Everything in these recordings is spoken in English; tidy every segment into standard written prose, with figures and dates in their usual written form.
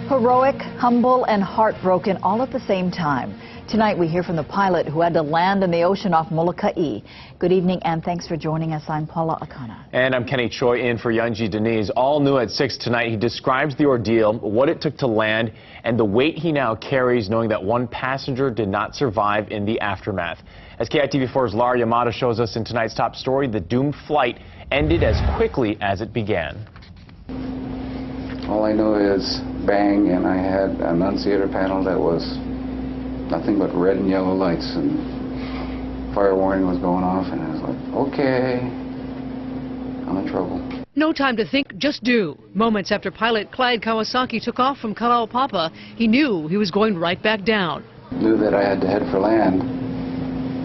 Heroic, humble, and heartbroken all at the same time. Tonight we hear from the pilot who had to land in the ocean off Molokai. Good evening and thanks for joining us. I'm Paula Akana. And I'm Kenny Choi in for Youngji Denise. All new at 6 tonight. He describes the ordeal, what it took to land, and the weight he now carries knowing that one passenger did not survive in the aftermath. As KITV4's Laura Yamada shows us in tonight's top story, the doomed flight ended as quickly as it began. All I know is bang, and I had an annunciator panel that was nothing but red and yellow lights, and fire warning was going off, and I was like, okay, I'm in trouble. No time to think, just do. Moments after pilot Clyde Kawasaki took off from Kalaupapa, he knew he was going right back down. Knew that I had to head for land,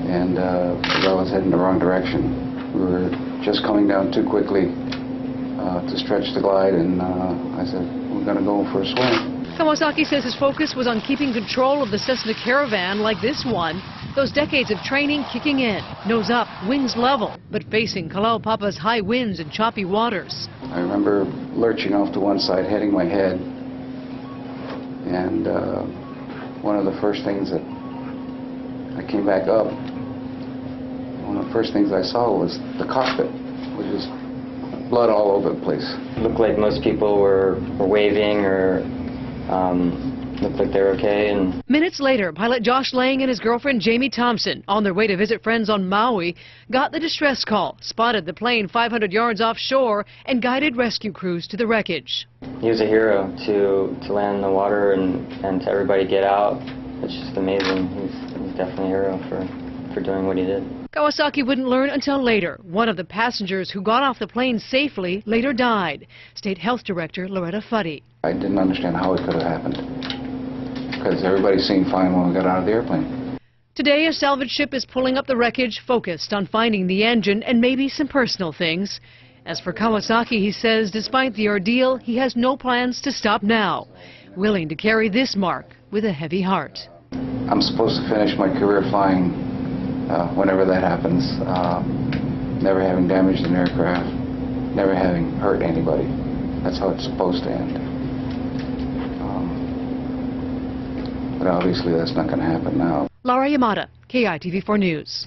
and I was heading the wrong direction. We were just coming down too quickly to stretch the glide, and I said, we're going to go for a swim. Kawasaki says his focus was on keeping control of the Cessna Caravan like this one. Those decades of training kicking in, nose up, wings level, but facing Kalaupapa's high winds and choppy waters. I remember lurching off to one side, heading my head, and one of the first things that I came back up, one of the first things I saw was the cockpit, which was blood all over the place. It looked like most people were waving or looked like they were okay. And minutes later, pilot Josh Lang and his girlfriend Jamie Thompson, on their way to visit friends on Maui, got the distress call, spotted the plane 500 yards offshore, and guided rescue crews to the wreckage. He was a hero to land in the water and to everybody get out. It's just amazing. He's definitely a hero for doing what he did. Kawasaki wouldn't learn until later. One of the passengers who got off the plane safely later died. State Health Director Loretta Fuddy. I didn't understand how it could have happened, because everybody seemed fine when we got out of the airplane. Today, a salvage ship is pulling up the wreckage, focused on finding the engine and maybe some personal things. As for Kawasaki, he says despite the ordeal, he has no plans to stop now, willing to carry this mark with a heavy heart. I'm supposed to finish my career flying whenever that happens, never having damaged an aircraft, never having hurt anybody. That's how it's supposed to end. But obviously that's not going to happen now. Laura Yamada, KITV4 News.